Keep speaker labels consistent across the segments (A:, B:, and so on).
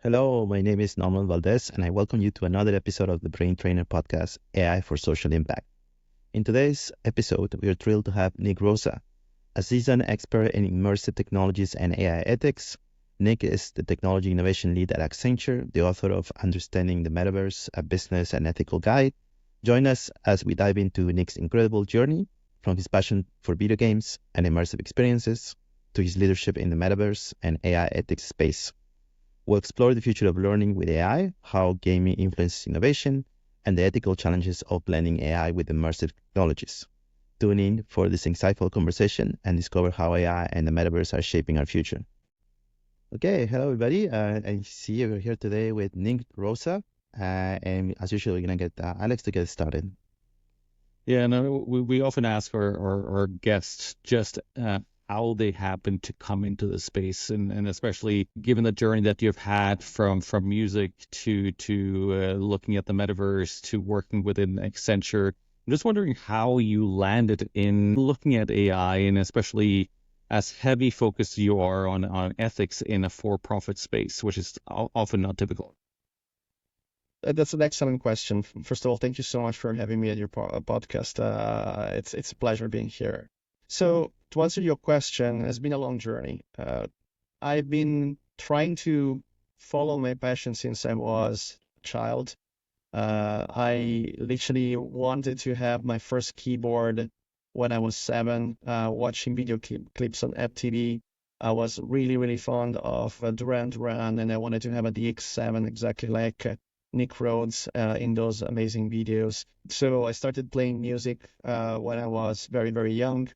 A: Hello, my name is Norman Valdez, and I welcome you to another episode of the Brain Trainer podcast, AI for Social Impact. In today's episode, we are thrilled to have Nick Rosa. A seasoned expert in immersive technologies and AI ethics, Nick is the technology innovation lead at Accenture, the author of Understanding the Metaverse, a business and ethical guide. Join us as we dive into Nick's incredible journey from his passion for video games and immersive experiences to his leadership in the Metaverse and AI ethics space. We'll explore the future of learning with AI, how gaming influences innovation, and the ethical challenges of blending AI with immersive technologies. Tune in for this insightful conversation and discover how AI and the metaverse are shaping our future. Okay, hello everybody. I see you're here today with Nick Rosa, and as usual, we're gonna get Alex to get started.
B: Yeah, no, we often ask our guests just how they happen to come into the space, and especially given the journey that you've had from music to looking at the metaverse to working within Accenture. I'm just wondering how you landed in looking at AI, and especially as heavy focused you are on ethics in a for-profit space, which is often not typical.
C: That's an excellent question. First of all, thank you so much for having me at your podcast. It's a pleasure being here. So to answer your question, it's been a long journey. I've been trying to follow my passion since I was a child. I literally wanted to have my first keyboard when I was 7, watching video clips on MTV. I was really, really fond of Duran Duran, and I wanted to have a DX7 exactly like Nick Rosa in those amazing videos. So I started playing music when I was very, very young.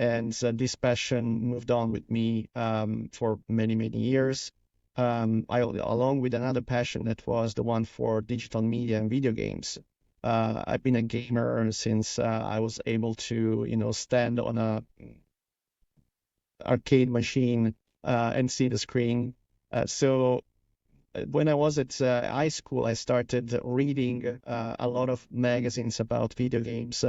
C: And this passion moved on with me for many, many years. Along with another passion that was the one for digital media and video games. I've been a gamer since I was able to, stand on a arcade machine and see the screen. So when I was at high school, I started reading a lot of magazines about video games.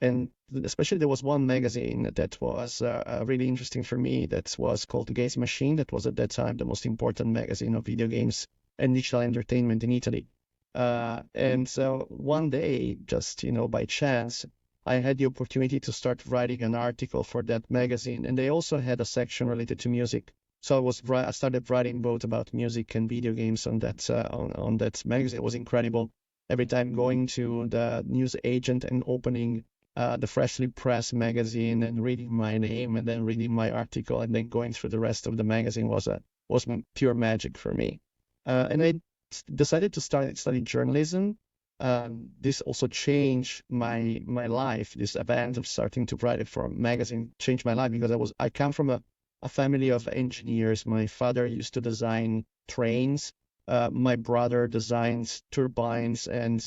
C: And especially there was one magazine that was really interesting for me that was called The Games Machine. That was at that time the most important magazine of video games and digital entertainment in Italy. And so one day, just, by chance, I had the opportunity to start writing an article for that magazine. And they also had a section related to music. So I started writing both about music and video games on that magazine. It was incredible. Every time going to the news agent and opening the freshly pressed magazine and reading my name and then reading my article and then going through the rest of the magazine was pure magic for me. And I decided to study journalism. This also changed my life. This event of starting to write it for a magazine changed my life because I come from a family of engineers. My father used to design trains. My brother designs turbines and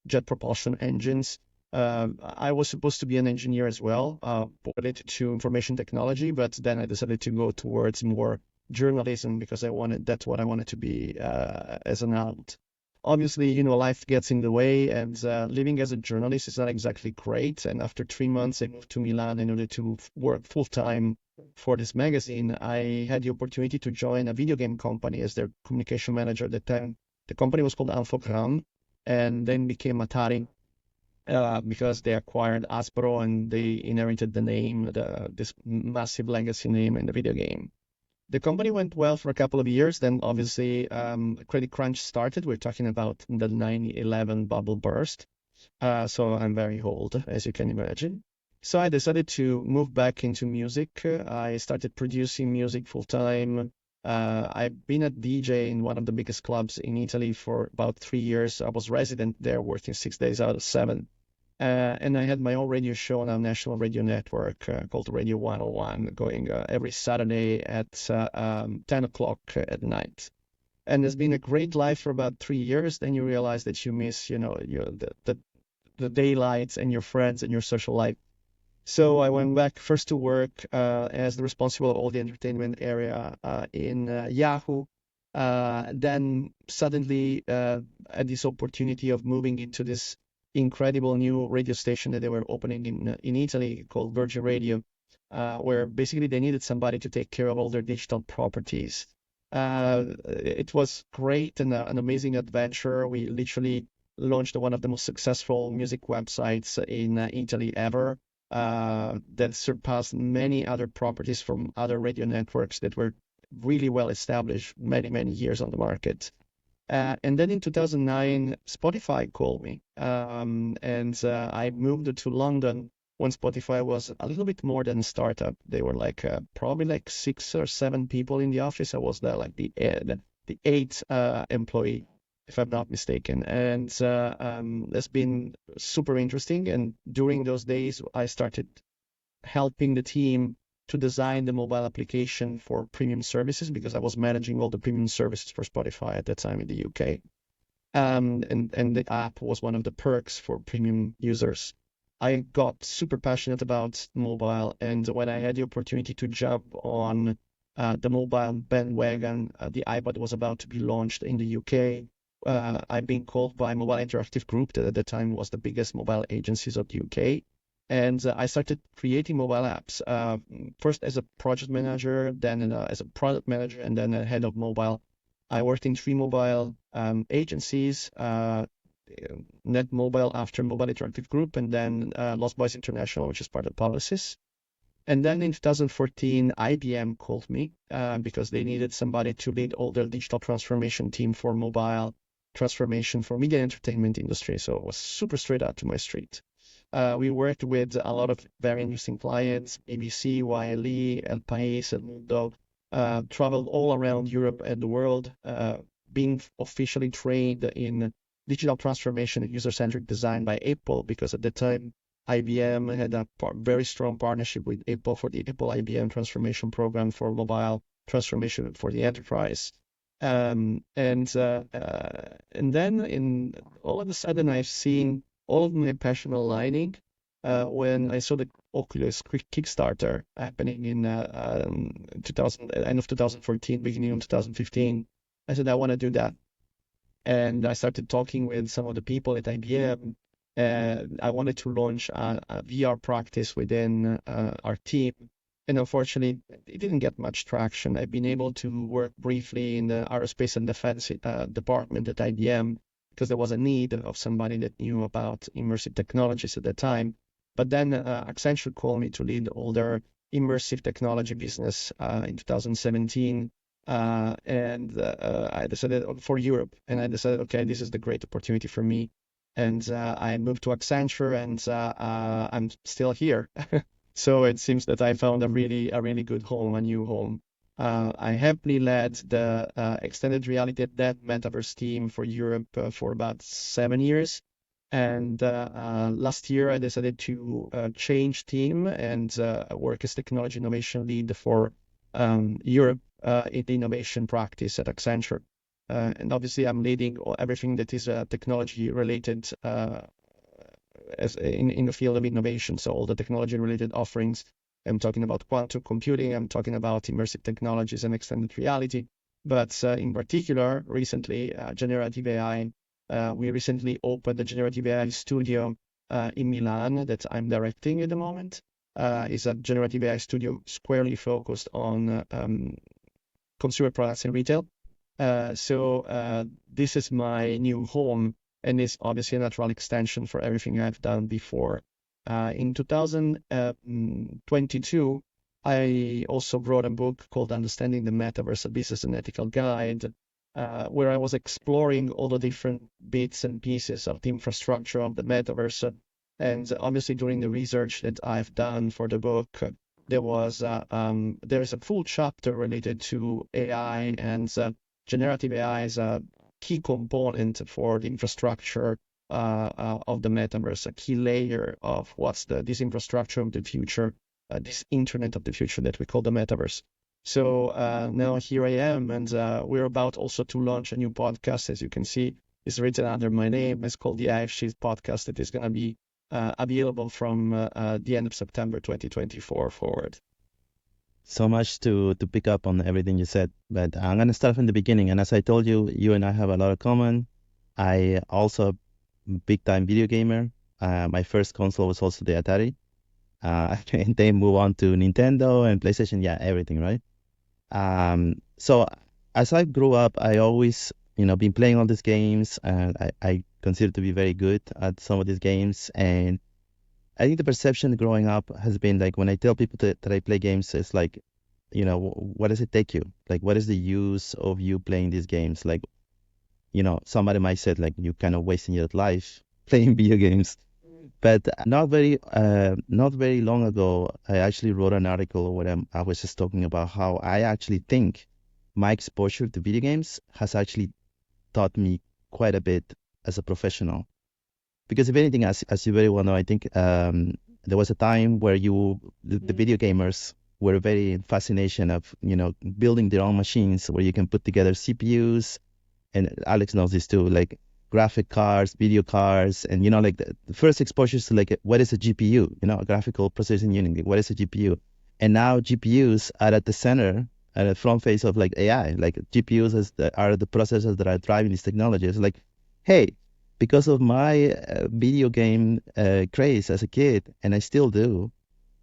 C: jet propulsion engines. I was supposed to be an engineer as well, related to information technology, but then I decided to go towards more journalism because that's what I wanted to be as an adult. Obviously, life gets in the way, and living as a journalist is not exactly great. And after 3 months, I moved to Milan in order to work full time for this magazine. I had the opportunity to join a video game company as their communication manager at the time. The company was called Infogram, and then became Atari because they acquired Aspro and they inherited the name, this massive legacy name in the video game. The company went well for a couple of years. Then obviously credit crunch started. We're talking about the 9/11 bubble burst. So I'm very old, as you can imagine. So I decided to move back into music. I started producing music full time. I've been a DJ in one of the biggest clubs in Italy for about 3 years. I was resident there, working 6 days out of 7. And I had my own radio show on a national radio network called Radio 101, going every Saturday at 10 o'clock at night. And it's been a great life for about 3 years. Then you realize that you miss, the daylights and your friends and your social life. So I went back first to work as the responsible of all the entertainment area in Yahoo. Then suddenly had this opportunity of moving into this incredible new radio station that they were opening in Italy called Virgin Radio, where basically they needed somebody to take care of all their digital properties. It was great and an amazing adventure. We literally launched one of the most successful music websites in Italy ever, that surpassed many other properties from other radio networks that were really well established many, many years on the market. And then in 2009, Spotify called me, and I moved to London when Spotify was a little bit more than a startup. They were like probably like 6 or 7 people in the office. I was there like the eighth employee, if I'm not mistaken. And that's been super interesting. And during those days, I started helping the team to design the mobile application for premium services because I was managing all the premium services for Spotify at that time in the UK. And the app was one of the perks for premium users. I got super passionate about mobile, and when I had the opportunity to jump on the mobile bandwagon, the iPad was about to be launched in the UK. I've been called by Mobile Interactive Group, that at the time was the biggest mobile agencies of the UK. And I started creating mobile apps, first as a project manager, then as a product manager, and then a head of mobile. I worked in 3 mobile agencies, Net Mobile after Mobile Interactive Group, and then Lost Boys International, which is part of Publicis. And then in 2014, IBM called me because they needed somebody to lead all their digital transformation team for mobile transformation for media and entertainment industry. So it was super straight out to my street. We worked with a lot of very interesting clients, ABC, YLE, El País, El Mundo, traveled all around Europe and the world, being officially trained in digital transformation and user-centric design by Apple, because at the time, IBM had a very strong partnership with Apple for the Apple IBM transformation program for mobile transformation for the enterprise. And then in all of a sudden, I've seen all of my passion aligning when I saw the Oculus Kickstarter happening in 2000, end of 2014, beginning of 2015. I said, I want to do that. And I started talking with some of the people at IBM. I wanted to launch a VR practice within our team. And unfortunately, it didn't get much traction. I've been able to work briefly in the aerospace and defense department at IBM because there was a need of somebody that knew about immersive technologies at the time. But then Accenture called me to lead all their immersive technology business in 2017. And I decided for Europe, and I decided, okay, this is the great opportunity for me. And I moved to Accenture, and I'm still here. So it seems that I found a really good home, a new home. I happily led the extended reality dev Metaverse team for Europe for about 7 years. And last year, I decided to change team and work as technology innovation lead for Europe in the innovation practice at Accenture. And obviously, I'm leading everything that is technology related as in the field of innovation. So all the technology related offerings. I'm talking about quantum computing. I'm talking about immersive technologies and extended reality. But in particular, recently, generative AI. We recently opened the generative AI studio in Milan that I'm directing at the moment. It's a generative AI studio squarely focused on consumer products and retail. So this is my new home, and it's obviously a natural extension for everything I've done before. In 2022, I also wrote a book called Understanding the Metaverse, a Business and Ethical Guide, where I was exploring all the different bits and pieces of the infrastructure of the metaverse. And obviously, during the research that I've done for the book, there is a full chapter related to AI, and generative AI is a key component for the infrastructure of the metaverse, a key layer of this infrastructure of the future, this internet of the future that we call the metaverse. So now here I am, and we're about also to launch a new podcast. As you can see, it's written under my name. It's called the AFC Podcast. It is going to be available from the end of September 2024 forward.
A: So much to pick up on everything you said, but I'm going to start from the beginning. And as I told you, you and I have a lot of common. I also a big time video gamer. My first console was also the Atari. And then move on to Nintendo and PlayStation. Yeah, everything, right? So as I grew up, I always, been playing all these games, and I consider to be very good at some of these games. And I think the perception growing up has been like when I tell people that I play games, it's like, what does it take you? Like, what is the use of you playing these games? Like, somebody might say like you kind of wasting your life playing video games. But not very long ago, I actually wrote an article where I was just talking about how I actually think my exposure to video games has actually taught me quite a bit as a professional. Because if anything, as you very well know, I think there was a time where the video gamers were very fascination of, building their own machines where you can put together CPUs, and Alex knows this too, like graphic cards, video cards, and like the first exposures to like what is a GPU, a graphical processing unit, what is a GPU, and now GPUs are at the center, at the front face of like AI, like GPUs are the processors that are driving these technologies. Like, hey, because of my video game craze as a kid, and I still do,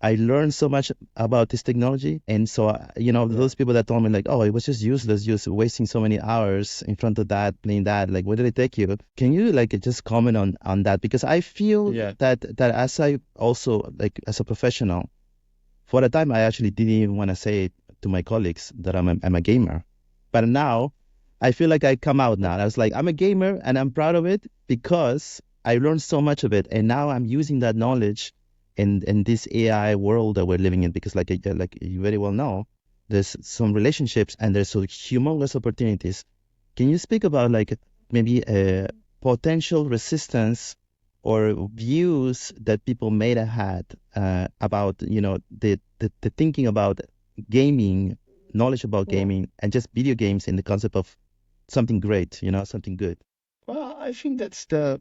A: I learned so much about this technology. And so, those people that told me like, oh, it was just useless, just wasting so many hours in front of that, playing that, like, where did it take you? Can you like just comment on that? Because I feel that as I also, like, as a professional, for a time, I actually didn't even want to say it to my colleagues that I'm a gamer. But now I feel like I come out now. I was like, I'm a gamer and I'm proud of it because I learned so much of it. And now I'm using that knowledge in this AI world that we're living in, because like you very well know, there's some relationships and there's so humongous opportunities. Can you speak about like maybe a potential resistance or views that people may have had about the thinking about gaming, knowledge about gaming, and just video games in the concept of something great, something good?
C: Well, I think that's the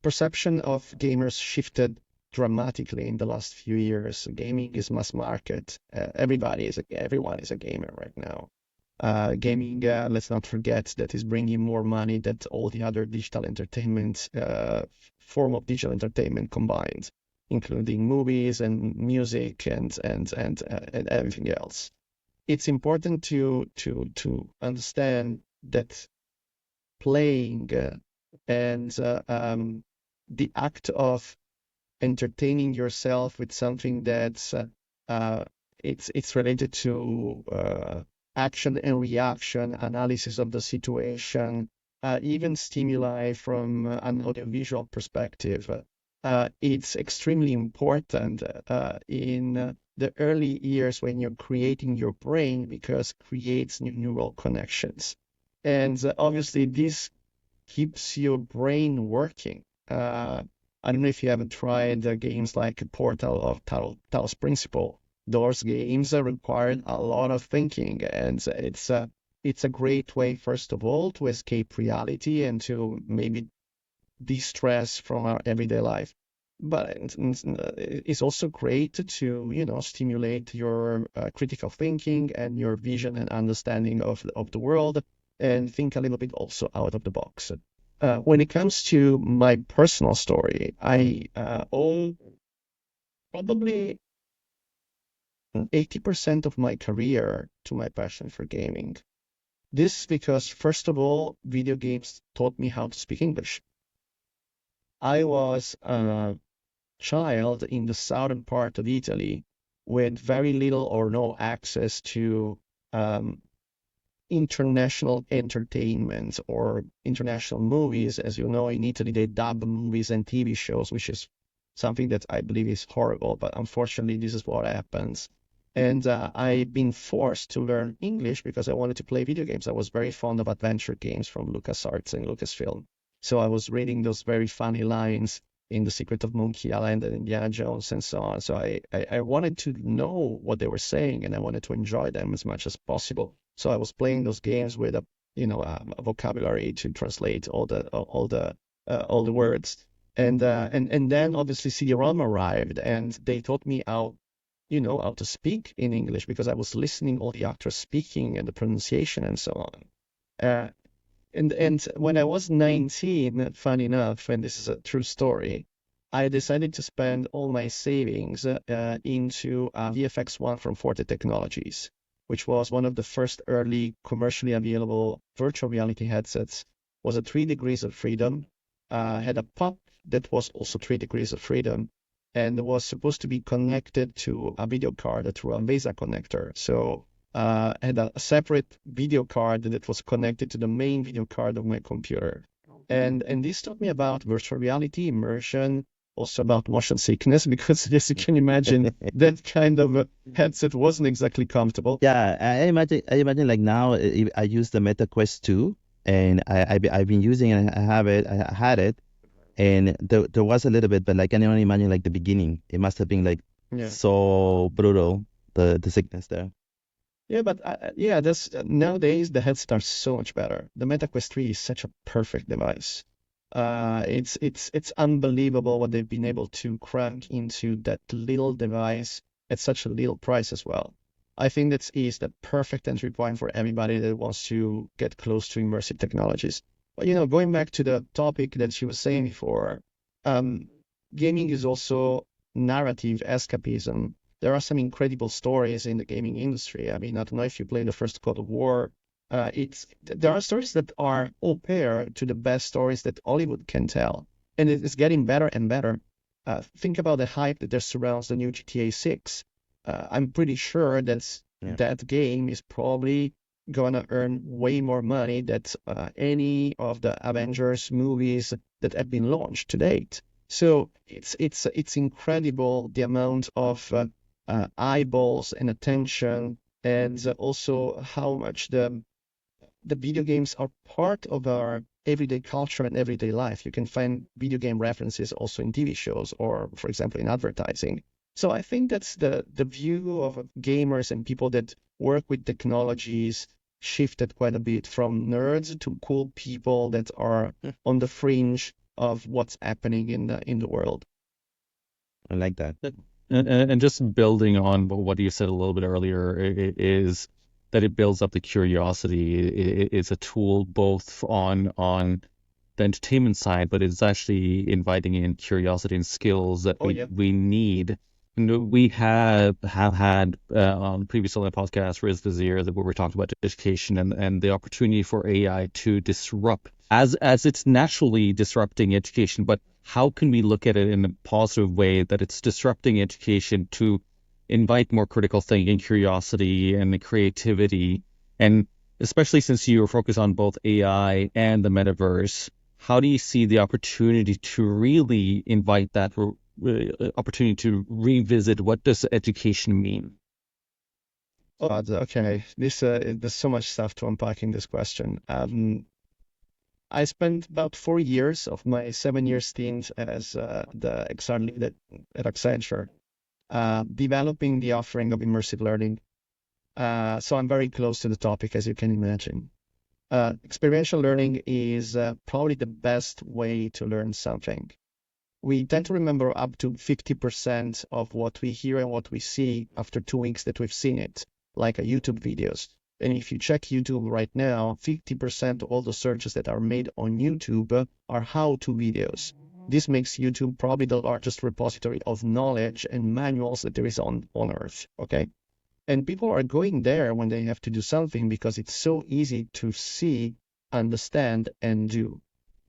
C: perception of gamers shifted dramatically in the last few years. Gaming is mass market. Everyone is a gamer right now. Gaming, let's not forget, that is bringing more money than all the other digital entertainment form of digital entertainment combined, including movies and music and everything else. It's important to understand that playing and the act of entertaining yourself with something that's it's related to action and reaction, analysis of the situation, even stimuli from an audiovisual perspective. It's extremely important in the early years when you're creating your brain, because it creates new neural connections. And obviously this keeps your brain working. I don't know if you haven't tried games like Portal or Talos Principle. Those games require a lot of thinking, and it's a great way, first of all, to escape reality and to maybe de-stress from our everyday life. But it's also great to stimulate your critical thinking and your vision and understanding of the world, and think a little bit also out of the box. When it comes to my personal story, I owe probably 80% of my career to my passion for gaming. This is because, first of all, video games taught me how to speak English. I was a child in the southern part of Italy with very little or no access to international entertainment or international movies. As you know, in Italy, they dub movies and TV shows, which is something that I believe is horrible, but unfortunately, this is what happens. And I've been forced to learn English because I wanted to play video games. I was very fond of adventure games from LucasArts and Lucasfilm. So I was reading those very funny lines in The Secret of Monkey Island and Indiana Jones and so on. So I wanted to know what they were saying, and I wanted to enjoy them as much as possible. So I was playing those games with a vocabulary to translate all the words. And then obviously CD-ROM arrived, and they taught me how to speak in English, because I was listening all the actors speaking and the pronunciation and so on. And when I was 19, funny enough, and this is a true story, I decided to spend all my savings into VFX1 from Forte Technologies. which was one of the first early commercially available virtual reality headsets, was a 3 degrees of freedom, had a pop that was also 3 degrees of freedom, and was supposed to be connected to a video card through a VESA connector. So had a separate video card that was connected to the main video card of my computer. And this taught me about virtual reality, immersion, also about motion sickness, because as you can imagine, that kind of headset wasn't exactly comfortable.
A: Yeah, I imagine like now I use the Meta Quest 2, and I've been using it. I had it, and there was a little bit, but like I can only imagine like the beginning. It must have been like so brutal, the sickness there.
C: Yeah, but that's nowadays the headsets are so much better. The Meta Quest 3 is such a perfect device. It's unbelievable what they've been able to crank into that little device at such a little price as well. I think that is the perfect entry point for everybody that wants to get close to immersive technologies. But going back to the topic that she was saying before, gaming is also narrative escapism. There are some incredible stories in the gaming industry. I mean, I don't know if you played the first God of War. There are stories that are au pair to the best stories that Hollywood can tell, and it is getting better and better. Think about the hype that surrounds the new GTA 6. I'm pretty sure that game is probably gonna earn way more money than any of the Avengers movies that have been launched to date. So it's incredible the amount of eyeballs and attention, and also how much the video games are part of our everyday culture and everyday life. You can find video game references also in TV shows or, for example, in advertising. So I think that's the view of gamers and people that work with technologies shifted quite a bit from nerds to cool people that are on the fringe of what's happening in the world.
A: I like that.
B: And just building on what you said a little bit earlier, is that it builds up the curiosity. It's a tool both on the entertainment side, but it's actually inviting in curiosity and skills that we need. And we have had on previous on the podcast, Riz Vizier, that where we talked about education and the opportunity for AI to disrupt as it's naturally disrupting education. But how can we look at it in a positive way that it's disrupting education to invite more critical thinking, curiosity, and creativity? And especially since you are focused on both AI and the metaverse, how do you see the opportunity to really invite that opportunity to revisit what does education mean?
C: Okay, there's so much stuff to unpack in this question. I spent about 4 years of my 7-year stint as the XR lead at Accenture, developing the offering of immersive learning. So I'm very close to the topic, as you can imagine. Experiential learning is probably the best way to learn something. We tend to remember up to 50% of what we hear and what we see after 2 weeks that we've seen it, like YouTube videos. And if you check YouTube right now, 50% of all the searches that are made on YouTube are how-to videos. This makes YouTube probably the largest repository of knowledge and manuals that there is on Earth, okay? And people are going there when they have to do something because it's so easy to see, understand, and do.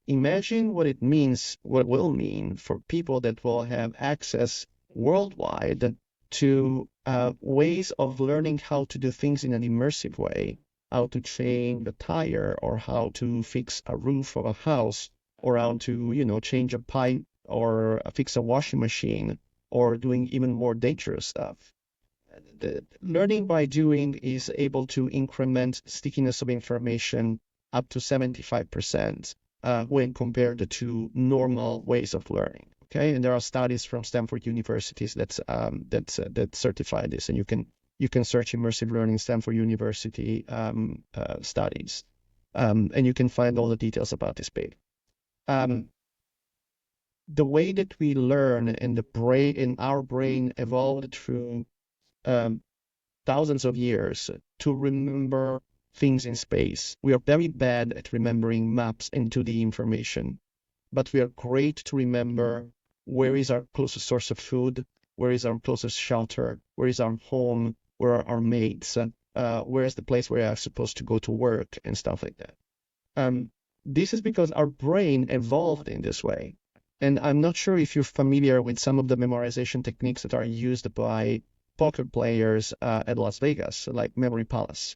C: Imagine what it will mean for people that will have access worldwide to ways of learning how to do things in an immersive way, how to change a tire, or how to fix a roof of a house, or how to, change a pipe, or fix a washing machine, or doing even more dangerous stuff. The learning by doing is able to increment stickiness of information up to 75% when compared to normal ways of learning. Okay, and there are studies from Stanford universities that certify this, and you can search immersive learning Stanford University studies, and you can find all the details about this paper. The way that we learn in our brain evolved through thousands of years to remember things in space. We are very bad at remembering maps and 2D information, but we are great to remember where is our closest source of food, where is our closest shelter, where is our home, where are our mates. where's the place where I'm supposed to go to work and stuff like that. This is because our brain evolved in this way. And I'm not sure if you're familiar with some of the memorization techniques that are used by poker players at Las Vegas, like Memory Palace.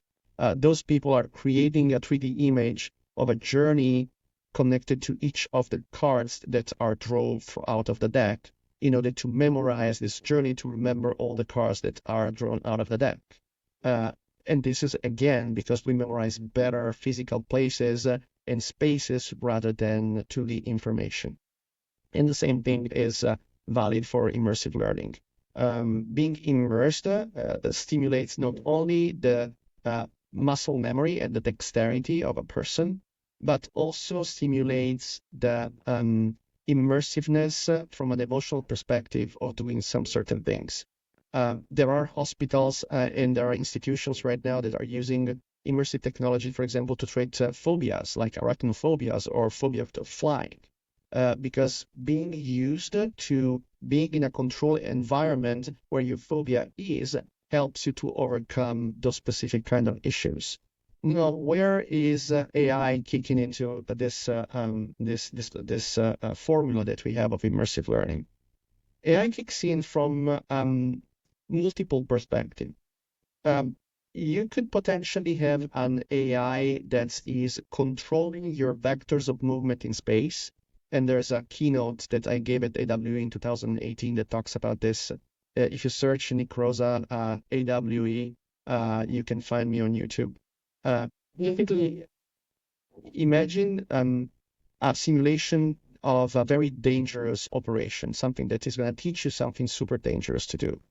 C: Those people are creating a 3D image of a journey connected to each of the cards that are drawn out of the deck in order to memorize this journey, to remember all the cards that are drawn out of the deck. And this is, again, because we memorize better physical places and spaces rather than 2D information. And the same thing is valid for immersive learning. Being immersed stimulates not only the muscle memory and the dexterity of a person, but also stimulates the immersiveness from an emotional perspective of doing some certain things. There are hospitals and there are institutions right now that are using immersive technology, for example, to treat phobias like arachnophobias or phobia of flying. Because being used to being in a controlled environment where your phobia is helps you to overcome those specific kind of issues. Now, where is AI kicking into this formula that we have of immersive learning? AI kicks in from multiple perspectives. You could potentially have an AI that is controlling your vectors of movement in space. And there's a keynote that I gave at AWE in 2018 that talks about this. If you search Nick Rosa, AWE, you can find me on YouTube. Basically, imagine a simulation of a very dangerous operation, something that is going to teach you something super dangerous to do.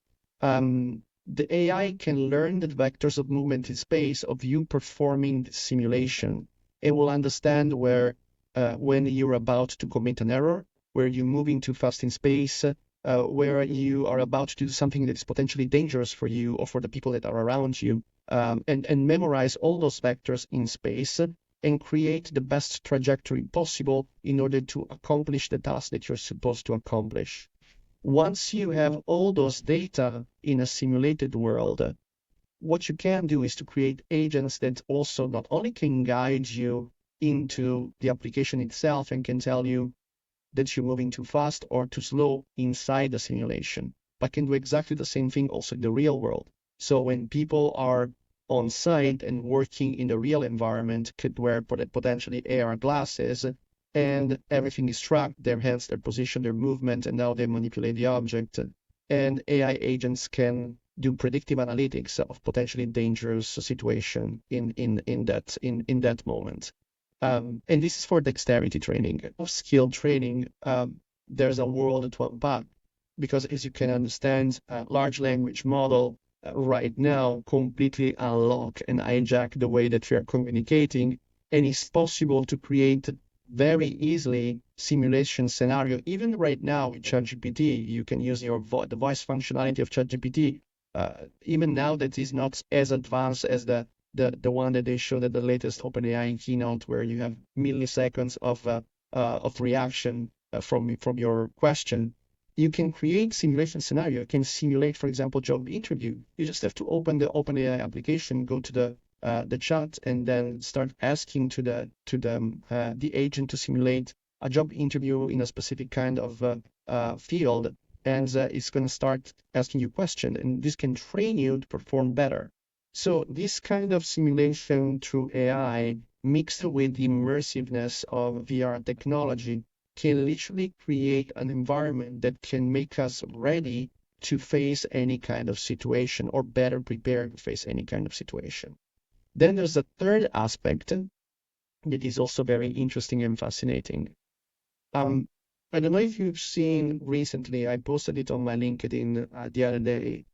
C: The AI can learn the vectors of movement in space of you performing the simulation. It will understand where when you're about to commit an error, where you're moving too fast in space, where you are about to do something that is potentially dangerous for you or for the people that are around you, and memorize all those vectors in space and create the best trajectory possible in order to accomplish the task that you're supposed to accomplish. Once you have all those data in a simulated world, what you can do is to create agents that also not only can guide you into the application itself and can tell you that you're moving too fast or too slow inside the simulation, but can do exactly the same thing also in the real world. So when people are on site and working in the real environment, could wear potentially AR glasses, and everything is tracked, their hands, their position, their movement, and how they manipulate the object. And AI agents can do predictive analytics of potentially dangerous situation in that moment. And this is for dexterity training. Of skill training, there's a world to unpack, because as you can understand, a large language model right now completely unlock and hijack the way that we are communicating, and it's possible to create very easily simulation scenario. Even right now with ChatGPT, you can use the voice functionality of ChatGPT. Even now that is not as advanced as the one that they showed at the latest OpenAI keynote, where you have milliseconds of reaction from your question. You can create simulation scenario. You can simulate, for example, job interview. You just have to open the OpenAI application, go to the chat, and then start asking to the agent to simulate a job interview in a specific kind of field, and it's going to start asking you questions, and this can train you to perform better. So this kind of simulation through AI mixed with the immersiveness of VR technology can literally create an environment that can make us ready to face any kind of situation, or better prepared to face any kind of situation. Then there's a third aspect that is also very interesting and fascinating. I don't know if you've seen recently, I posted it on my LinkedIn the other day.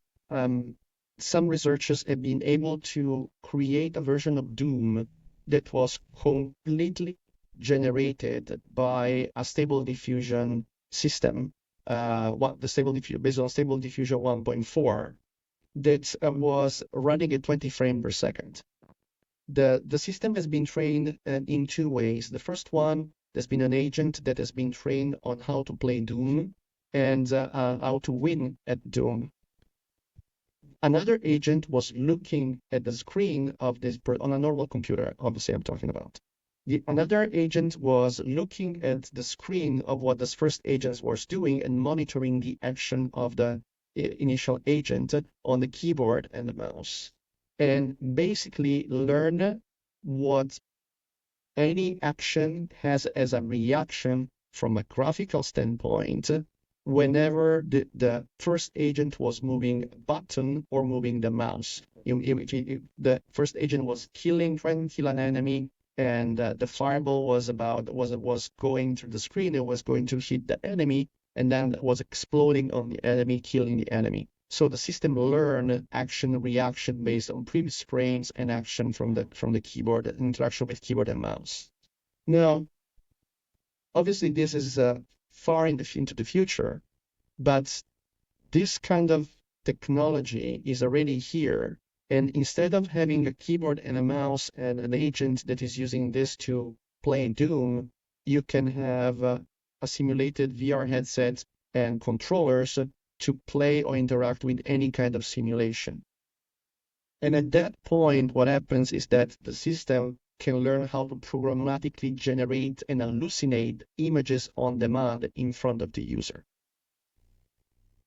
C: Some researchers have been able to create a version of Doom that was completely generated by a stable diffusion system, based on stable diffusion 1.4, that was running at 20 frames per second. The system has been trained in two ways. The first one, there's been an agent that has been trained on how to play Doom and how to win at Doom. Another agent was looking at the screen of this on a normal computer, obviously I'm talking about. Another agent was looking at the screen of what the first agent was doing and monitoring the action of the initial agent on the keyboard and the mouse, and basically learn what any action has as a reaction from a graphical standpoint whenever the first agent was moving a button or moving the mouse. The first agent was trying to kill an enemy, and the fireball was going through the screen. It was going to hit the enemy, and then was exploding on the enemy, killing the enemy. So the system learned action reaction based on previous frames and action from the keyboard, interaction with keyboard and mouse. Now, obviously, this is far into the future, but this kind of technology is already here. And instead of having a keyboard and a mouse and an agent that is using this to play Doom, you can have a simulated VR headset and controllers to play or interact with any kind of simulation. And at that point, what happens is that the system can learn how to programmatically generate and hallucinate images on demand in front of the user.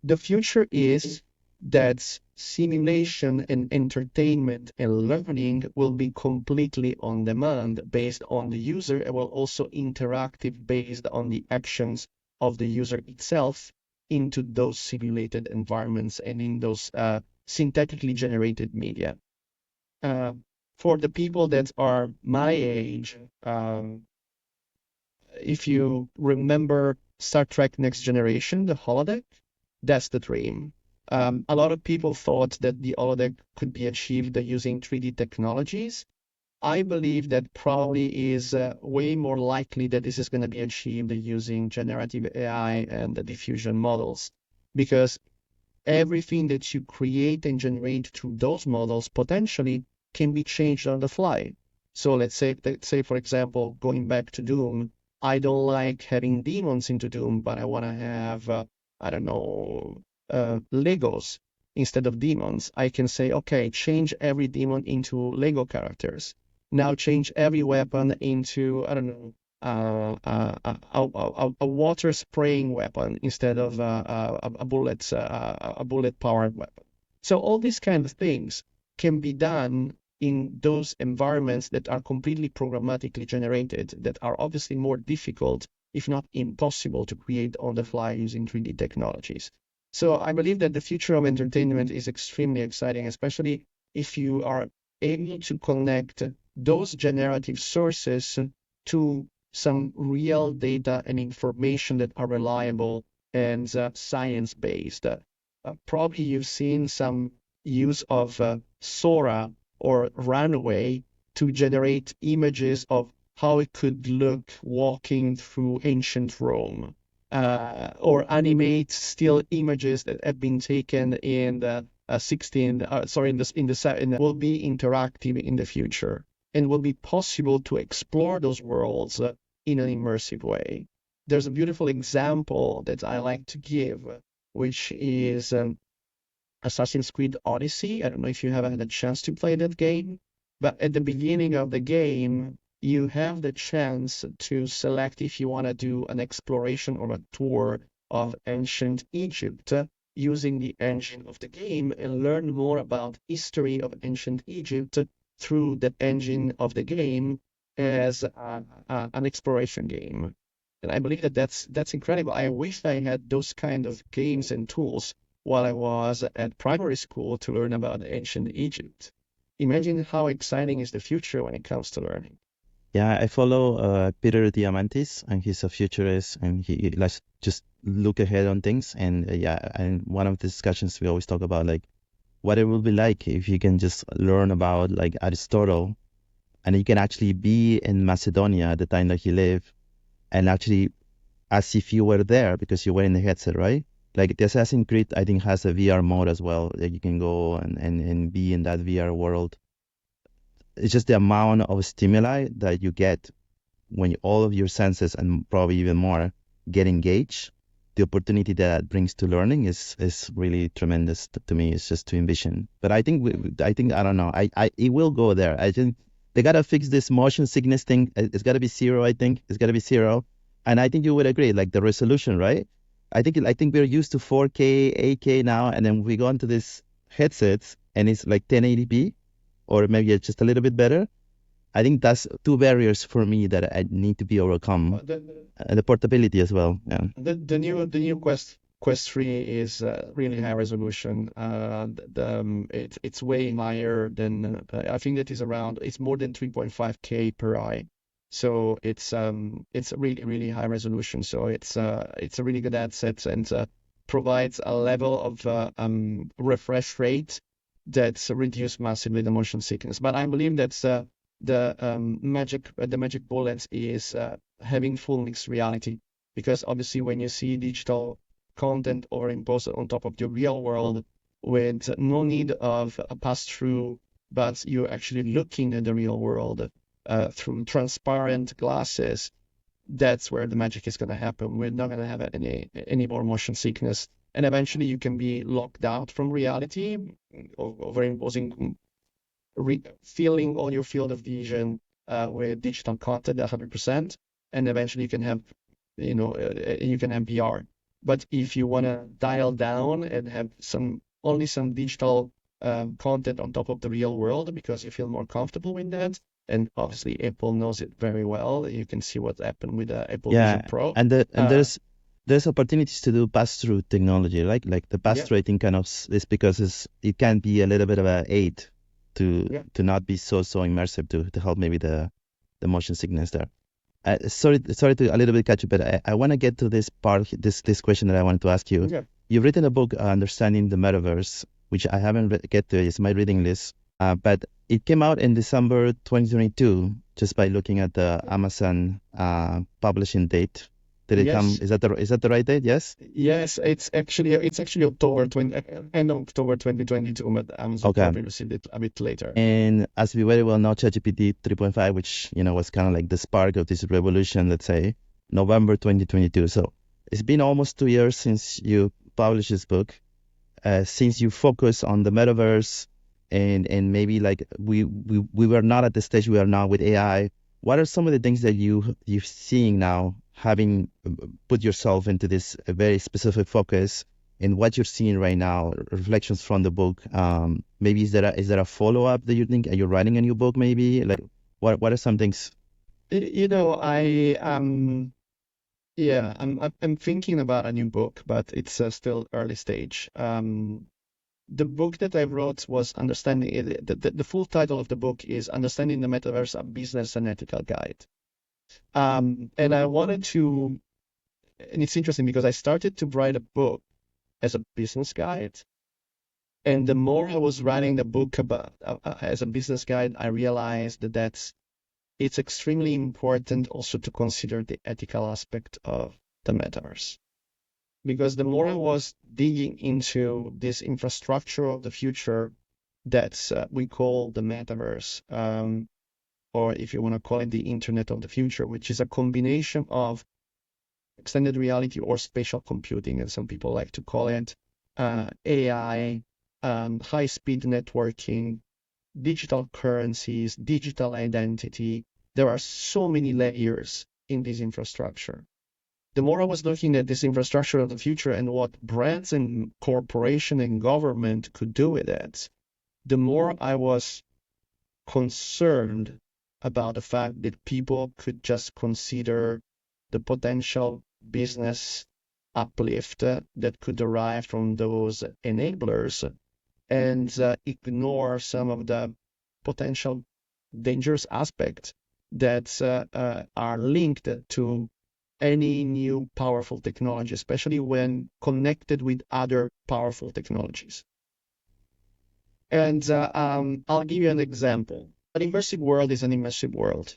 C: The future is that simulation and entertainment and learning will be completely on demand based on the user, and will also interactive based on the actions of the user itself into those simulated environments and in those synthetically generated media. For the people that are my age, if you remember Star Trek Next Generation, the holodeck, that's the dream. A lot of people thought that the holodeck could be achieved using 3D technologies. I believe that probably is way more likely that this is going to be achieved using generative AI and the diffusion models, because everything that you create and generate through those models potentially can be changed on the fly. So let's say, for example, going back to Doom, I don't like having demons into Doom, but I want to have, I don't know, Legos instead of demons. I can say, okay, change every demon into Lego characters. Now change every weapon into, I don't know, a water spraying weapon instead of a bullet powered weapon. So all these kind of things can be done in those environments that are completely programmatically generated, that are obviously more difficult, if not impossible, to create on the fly using 3D technologies. So I believe that the future of entertainment is extremely exciting, especially if you are able to connect those generative sources to some real data and information that are reliable and science-based. Probably you've seen some use of Sora or Runway to generate images of how it could look walking through ancient Rome, or animate still images that have been taken in the will be interactive in the future, and will be possible to explore those worlds in an immersive way. There's a beautiful example that I like to give, which is Assassin's Creed Odyssey. I don't know if you have had a chance to play that game, but at the beginning of the game, you have the chance to select if you want to do an exploration or a tour of ancient Egypt using the engine of the game, and learn more about history of ancient Egypt through the engine of the game as an exploration game. And I believe that that's incredible. I wish I had those kind of games and tools while I was at primary school to learn about ancient Egypt. Imagine how exciting is the future when it comes to learning.
A: Yeah, I follow Peter Diamandis, and he's a futurist, and he likes just look ahead on things. And and one of the discussions we always talk about, like, what it will be like if you can just learn about like Aristotle, and you can actually be in Macedonia at the time that he lived, and actually as if you were there because you were in the headset, right? Like the Assassin's Creed, I think, has a VR mode as well, that you can go and be in that VR world. It's just the amount of stimuli that you get when all of your senses and probably even more get engaged. the opportunity that brings to learning is really tremendous to me. It's just to envision. But I think I don't know. It will go there. I think they gotta fix this motion sickness thing. It's gotta be zero. I think it's gotta be zero. And I think you would agree, like the resolution, right? I think we're used to 4K, 8K now, and then we go into this headsets and it's like 1080p or maybe it's just a little bit better. I think that's two barriers for me that I need to be overcome, and the portability as well. Yeah.
C: The new Quest 3 is really high resolution. It's way higher than I think that is around. It's more than 3.5K per eye. So it's really high resolution. So it's a really good asset and provides a level of refresh rate that's reduced massively the motion sickness. But I believe that's the magic bullet is having full mixed reality, because obviously when you see digital content or imposed on top of the real world with no need of a pass-through, but you're actually looking at the real world through transparent glasses, that's where the magic is going to happen. We're not going to have any more motion sickness, and eventually you can be locked out from reality, overimposing filling all your field of vision with digital content 100%, and eventually you can have VR. But if you want to dial down and have only some digital content on top of the real world because you feel more comfortable with that, and obviously Apple knows it very well. You can see what happened with the Apple Vision Pro.
A: And there's opportunities to do pass-through technology, right? Like the pass-through, I think, kind of is because it can be a little bit of an aid to not be so immersive to help maybe the motion sickness there. Sorry to a little bit catch you, but I want to get to this part, this question that I wanted to ask you.
C: Yeah.
A: You've written a book, Understanding the Metaverse, which I haven't get to. It's my reading list, but it came out in December 2022. Just by looking at the Amazon publishing date, did it come? Is that the right date? Yes.
C: Yes, it's actually end of October 2022, but Amazon probably received it a bit later.
A: And as we very well know, ChatGPT 3.5, which was kind of like the spark of this revolution, let's say, November 2022. So it's been almost 2 years since you published this book. Since you focus on the metaverse, and maybe like we were not at the stage we are now with AI. What are some of the things that you're seeing now, having put yourself into this very specific focus, and what you're seeing right now, reflections from the book? Maybe is there a follow-up that you think? Are you writing a new book maybe? Like what are some things?
C: I'm thinking about a new book, but it's still early stage. The book that I wrote was Understanding it. The full title of the book is Understanding the Metaverse: A Business and Ethical Guide. And I wanted to, and it's interesting because I started to write a book as a business guide. And the more I was writing the book about as a business guide, I realized that it's extremely important also to consider the ethical aspect of the metaverse. Because the more I was digging into this infrastructure of the future that we call the metaverse, or if you want to call it the Internet of the Future, which is a combination of extended reality or spatial computing, as some people like to call it, AI, high-speed networking, digital currencies, digital identity. There are so many layers in this infrastructure. The more I was looking at this infrastructure of the future and what brands and corporation and government could do with it, the more I was concerned about the fact that people could just consider the potential business uplift that could derive from those enablers and ignore some of the potential dangerous aspects that are linked to any new powerful technology, especially when connected with other powerful technologies. And I'll give you an example. An immersive world is an immersive world.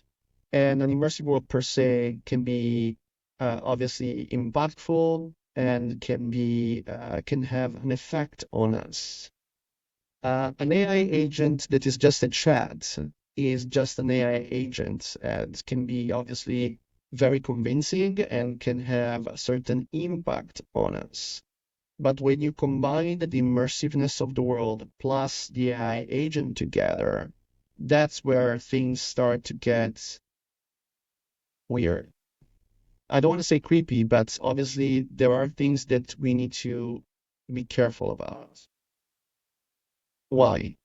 C: And an immersive world per se can be obviously impactful and can have an effect on us. An AI agent that is just a chat is just an AI agent and can be obviously very convincing and can have a certain impact on us. But when you combine the immersiveness of the world plus the AI agent together, that's where things start to get weird. I don't want to say creepy, but obviously there are things that we need to be careful about. Why?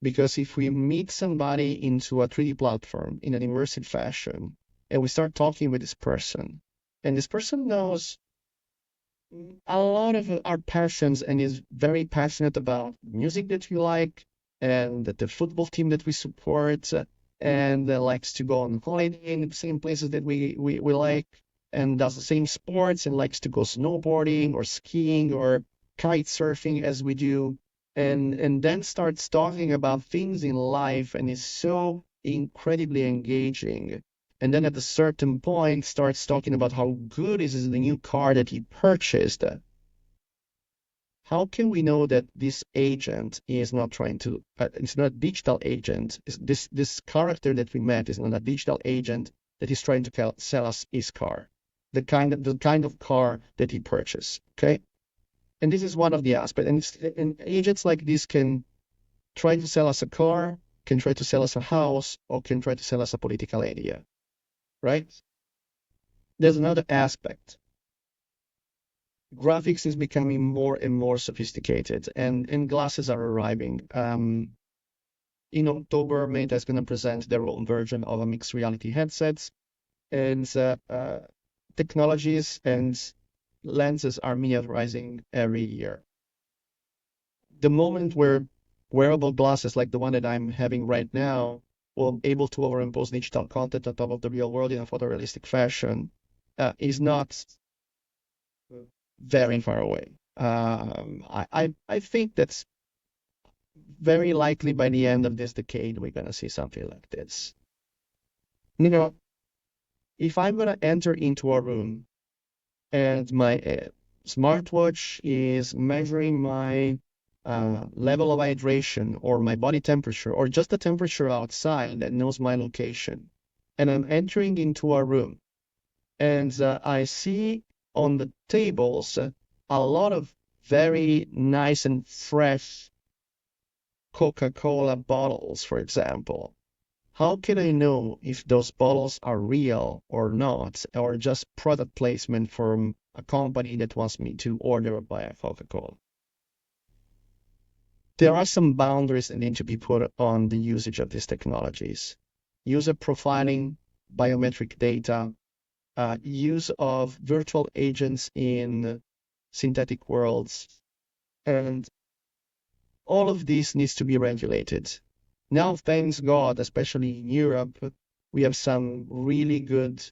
C: Because if we meet somebody into a 3D platform in an immersive fashion, and we start talking with this person, and this person knows a lot of our passions and is very passionate about music that we like and the football team that we support and likes to go on holiday in the same places that we like and does the same sports and likes to go snowboarding or skiing or kite surfing as we do and then starts talking about things in life and is so incredibly engaging and then at a certain point starts talking about how good is the new car that he purchased. How can we know that this agent is not trying to, it's not a digital agent, this character that we met is not a digital agent that is trying to sell us his car, the kind of car that he purchased, okay? And this is one of the aspects. And agents like this can try to sell us a car, can try to sell us a house, or can try to sell us a political idea, right? There's another aspect. Graphics is becoming more and more sophisticated, and glasses are arriving. In October, Meta is going to present their own version of a mixed reality headsets, and technologies and lenses are miniaturizing every year. The moment where wearable glasses like the one that I'm having right now will be able to overimpose digital content on top of the real world in a photorealistic fashion is not very far away. I think that's very likely by the end of this decade, we're going to see something like this. You know, if I'm going to enter into a room and my smartwatch is measuring my level of hydration or my body temperature or just the temperature outside that knows my location, and I'm entering into a room and I see on the tables a lot of very nice and fresh Coca-Cola bottles, for example. How can I know if those bottles are real or not, or just product placement from a company that wants me to order or buy a Coca-Cola? There are some boundaries that need to be put on the usage of these technologies. User profiling, biometric data, use of virtual agents in synthetic worlds, and all of this needs to be regulated. Now, thanks God, especially in Europe, we have some really good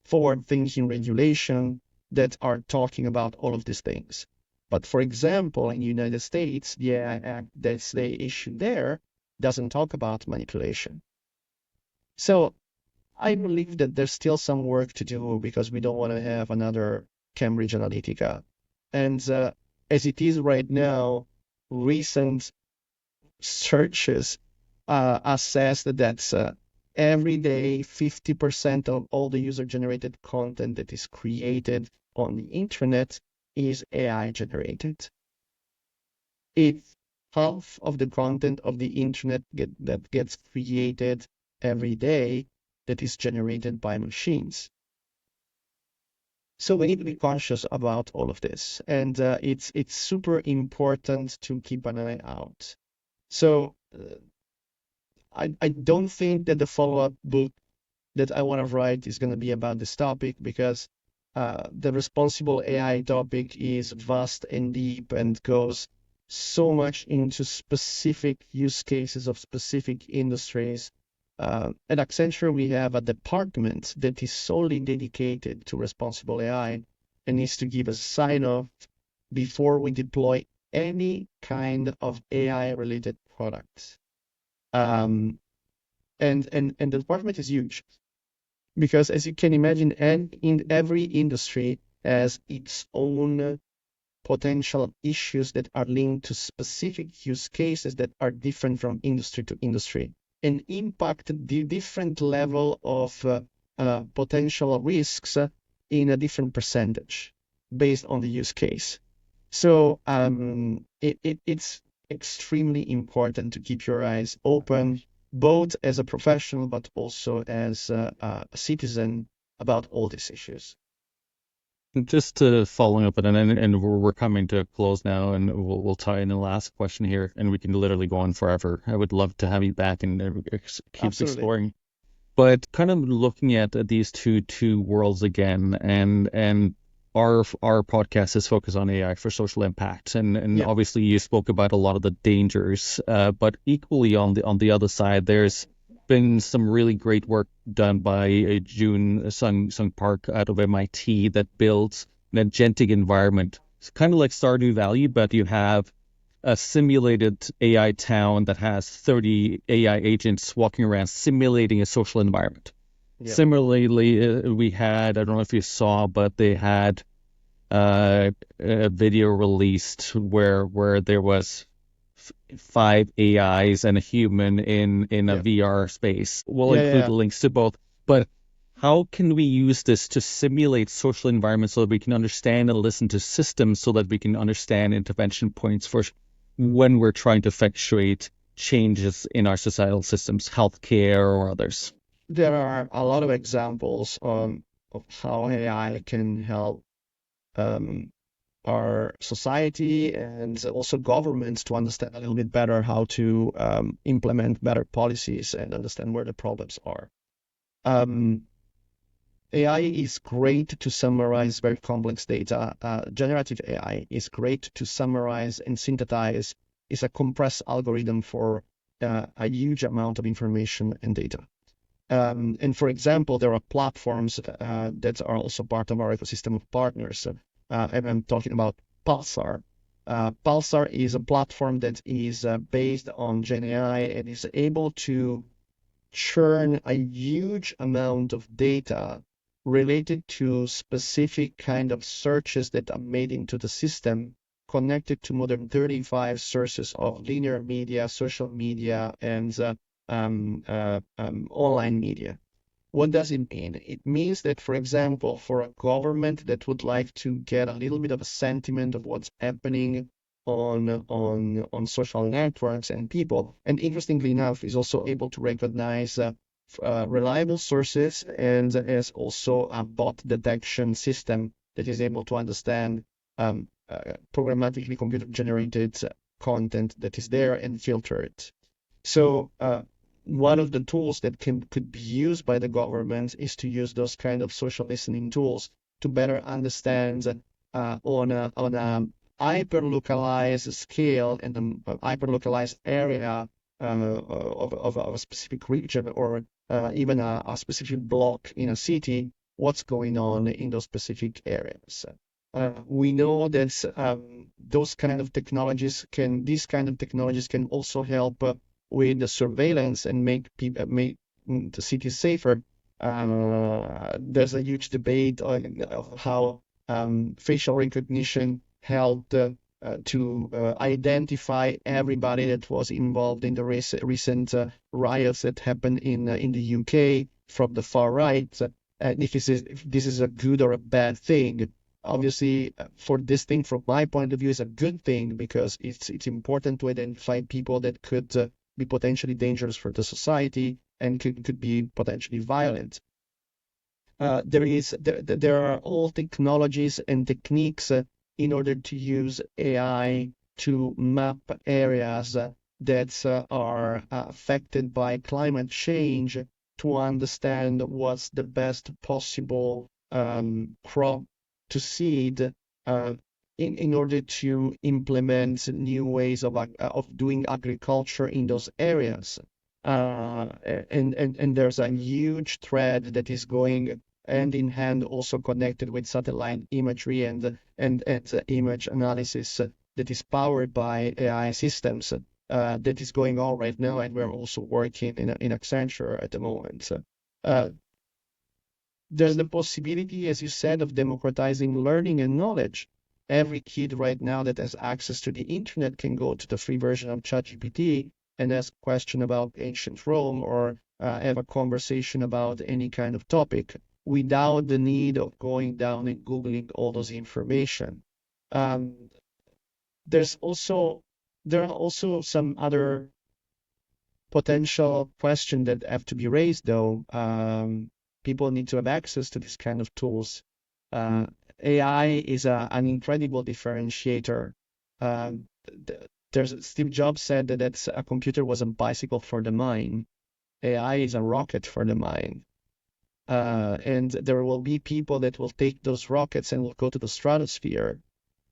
C: forward-thinking regulation that are talking about all of these things. But for example, in the United States, the AI Act that's they issued there doesn't talk about manipulation. So I believe that there's still some work to do because we don't want to have another Cambridge Analytica. And as it is right now, recent searches assess that every day 50% of all the user-generated content that is created on the internet is AI generated. It's half of the content of the internet that gets created every day that is generated by machines. So we need to be conscious about all of this, and it's super important to keep an eye out. So I don't think that the follow-up book that I want to write is going to be about this topic because the responsible AI topic is vast and deep and goes so much into specific use cases of specific industries. At Accenture, we have a department that is solely dedicated to responsible AI and needs to give a sign-off before we deploy any kind of AI-related products. And the department is huge because, as you can imagine, and in every industry has its own potential issues that are linked to specific use cases that are different from industry to industry and impact the different level of potential risks in a different percentage based on the use case. So it's extremely important to keep your eyes open, both as a professional but also as a citizen about all these issues.
B: Just to following up, and we're coming to a close now, and we'll tie in the last question here, and we can literally go on forever. I would love to have you back and keep
C: Absolutely.
B: exploring. But kind of looking at these two worlds again, and our podcast is focused on AI for social impact, and
C: Yeah.
B: obviously you spoke about a lot of the dangers, but equally on the other side, there's been some really great work done by June Sung Park out of MIT that builds an agentic environment. It's kind of like Stardew Valley, but you have a simulated AI town that has 30 AI agents walking around simulating a social environment.
C: Yeah.
B: Similarly, we had, I don't know if you saw, but they had a video released where there was 5 AIs and a human in a
C: Yeah.
B: VR space. We'll
C: Yeah,
B: include
C: yeah.
B: links to both. But how can we use this to simulate social environments so that we can understand and listen to systems so that we can understand intervention points for when we're trying to effectuate changes in our societal systems, healthcare or others?
C: There are a lot of examples of how AI can help um, our society and also governments to understand a little bit better how to implement better policies and understand where the problems are. Um, AI is great to summarize very complex data. Generative AI is great to summarize and synthesize. It's a compressed algorithm for a huge amount of information and data. And for example, there are platforms that are also part of our ecosystem of partners. And I'm talking about Pulsar. Pulsar is a platform that is based on GenAI and is able to churn a huge amount of data related to specific kind of searches that are made into the system, connected to more than 35 sources of linear media, social media, and online media. What does it mean? It means that, for example, for a government that would like to get a little bit of a sentiment of what's happening on social networks and people, and interestingly enough, is also able to recognize reliable sources and has also a bot detection system that is able to understand programmatically computer-generated content that is there and filter it. So one of the tools that could be used by the government is to use those kind of social listening tools to better understand on a hyper-localized scale and a hyper-localized area of a specific region or even a specific block in a city, what's going on in those specific areas. We know that these kind of technologies can also help with the surveillance and make the cities safer. There's a huge debate of how facial recognition helped to identify everybody that was involved in the recent riots that happened in the UK from the far right. And if this is a good or a bad thing. Obviously, for this thing, from my point of view, is a good thing because it's important to identify people that could be potentially dangerous for the society and could be potentially violent. There are all technologies and techniques in order to use AI to map areas that are affected by climate change to understand what's the best possible crop to seed in order to implement new ways of doing agriculture in those areas. And there's a huge thread that is going hand in hand, also connected with satellite imagery and image analysis that is powered by AI systems that is going on right now, and we're also working in Accenture at the moment. There's the possibility, as you said, of democratizing learning and knowledge. Every kid right now that has access to the internet can go to the free version of ChatGPT and ask a question about ancient Rome or have a conversation about any kind of topic without the need of going down and Googling all those information. Um, there's also there are also some other potential questions that have to be raised, though. People need to have access to this kind of tools. Uh, AI is an incredible differentiator. Um, there's Steve Jobs said that a computer was a bicycle for the mind. AI is a rocket for the mind. And there will be people that will take those rockets and will go to the stratosphere.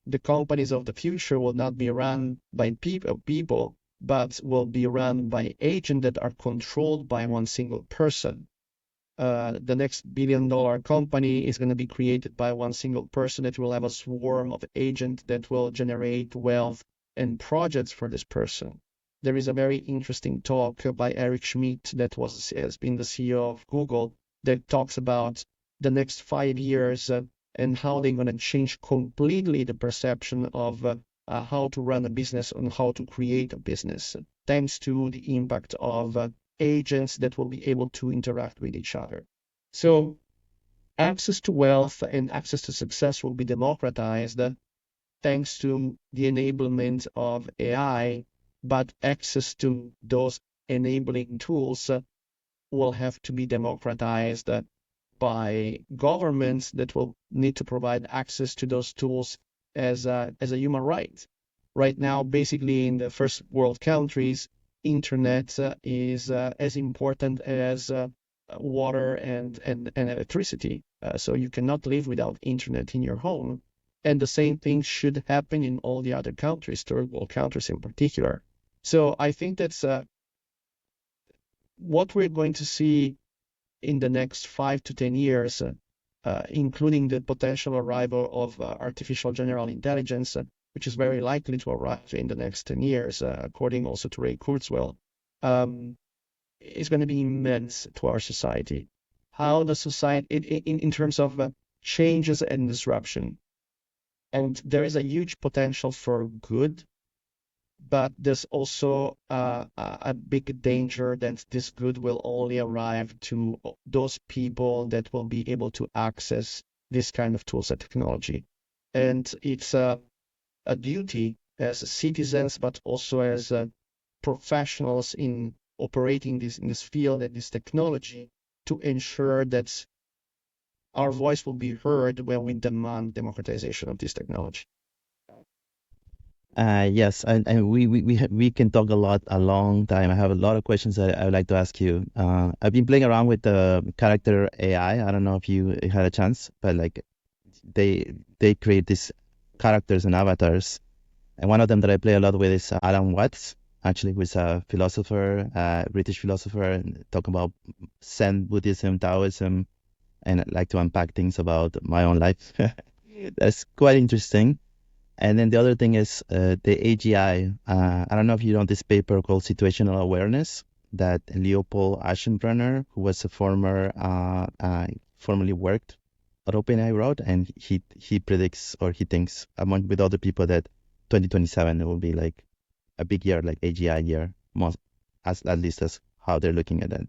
C: The companies of the future will not be run by people, but will be run by agents that are controlled by one single person. The next billion-dollar company is going to be created by one single person that will have a swarm of agents that will generate wealth and projects for this person. There is a very interesting talk by Eric Schmidt that has been the CEO of Google that talks about the next 5 years and how they're going to change completely the perception of how to run a business and how to create a business, thanks to the impact of agents that will be able to interact with each other. So access to wealth and access to success will be democratized thanks to the enablement of AI, but access to those enabling tools will have to be democratized by governments that will need to provide access to those tools as a human right. Right now, basically in the first world countries, internet is as important as water and electricity. So you cannot live without internet in your home. And the same thing should happen in all the other countries, third world countries in particular. So I think that's what we're going to see in the next 5 to 10 years, including the potential arrival of artificial general intelligence, which is very likely to arrive in the next 10 years, according also to Ray Kurzweil, is going to be immense to our society. How the society, in terms of changes and disruption. And there is a huge potential for good, but there's also a big danger that this good will only arrive to those people that will be able to access this kind of tools and technology. And it's a duty as citizens, but also as professionals in operating in this field and this technology to ensure that our voice will be heard when we demand democratization of this technology.
A: Yes, and we can talk a long time. I have a lot of questions that I would like to ask you. I've been playing around with the character AI. I don't know if you had a chance, but like they create these characters and avatars, and one of them that I play a lot with is Alan Watts, actually, who's a philosopher, British philosopher, and talk about Zen Buddhism, Taoism, and I like to unpack things about my own life. That's quite interesting. And then the other thing is the AGI. I don't know if you know this paper called Situational Awareness that Leopold Aschenbrenner, who was a formerly worked at OpenAI, wrote, and he predicts, or he thinks, among with other people, that 2027 it will be like a big year, like AGI year, most at least as how they're looking at it.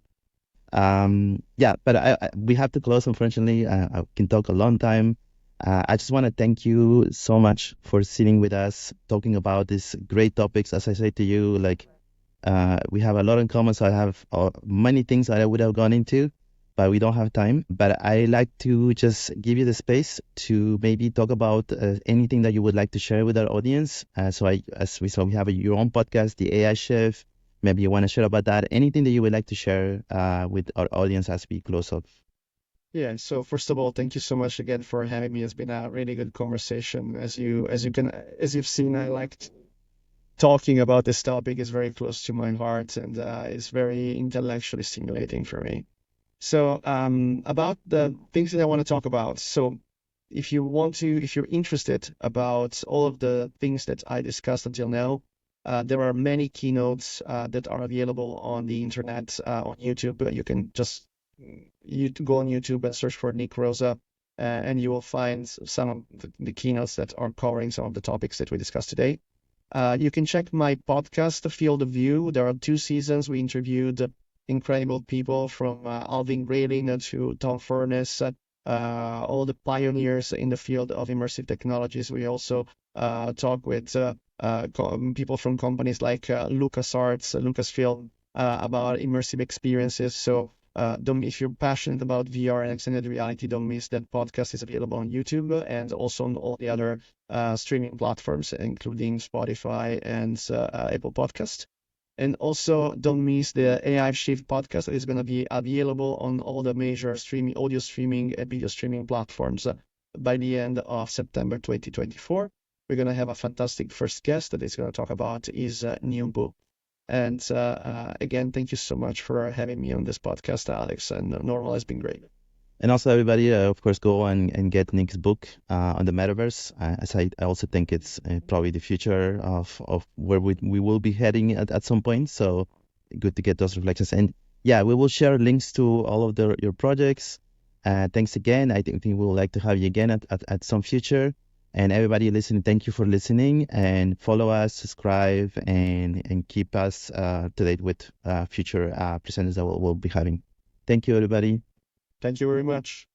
A: Yeah, but we have to close, unfortunately. I can talk a long time. I just want to thank you so much for sitting with us, talking about these great topics. As I say to you, like we have a lot in common, so I have many things that I would have gone into, but we don't have time. But I like to just give you the space to maybe talk about anything that you would like to share with our audience. As we saw, we have your own podcast, the AI Chef. Maybe you want to share about that. Anything that you would like to share with our audience as we close up.
C: Yeah, so first of all, thank you so much again for having me. It's been a really good conversation. As you've seen, I liked talking about this topic. Is very close to my heart and it's very intellectually stimulating for me. So about the things that I want to talk about. So if you're interested about all of the things that I discussed until now, there are many keynotes that are available on the internet, on YouTube. You can just go on YouTube and search for Nick Rosa, and you will find some of the keynotes that are covering some of the topics that we discussed today. You can check my podcast, The Field of View. There are 2 seasons. We interviewed incredible people from Alvin Grayling to Tom Furness, all the pioneers in the field of immersive technologies. We also talk with people from companies like LucasArts, Lucasfilm, about immersive experiences. So if you're passionate about VR and extended reality, don't miss that podcast. Is available on YouTube and also on all the other streaming platforms, including Spotify and Apple Podcast. And also, don't miss the AI Shift podcast that is going to be available on all the major audio streaming and video streaming platforms by the end of September 2024. We're going to have a fantastic first guest that is going to talk about his new book. And again, thank you so much for having me on this podcast, Alex. And Normal has been great.
A: And also, everybody, of course, go and get Nick's book on the Metaverse. As I also think it's probably the future of where we will be heading at some point. So good to get those reflections. And yeah, we will share links to all of your projects. Thanks again. I think we would like to have you again at some future. And everybody listening, thank you for listening, and follow us, subscribe, and keep us to date with future presenters that we'll be having. Thank you, everybody.
C: Thank you very much.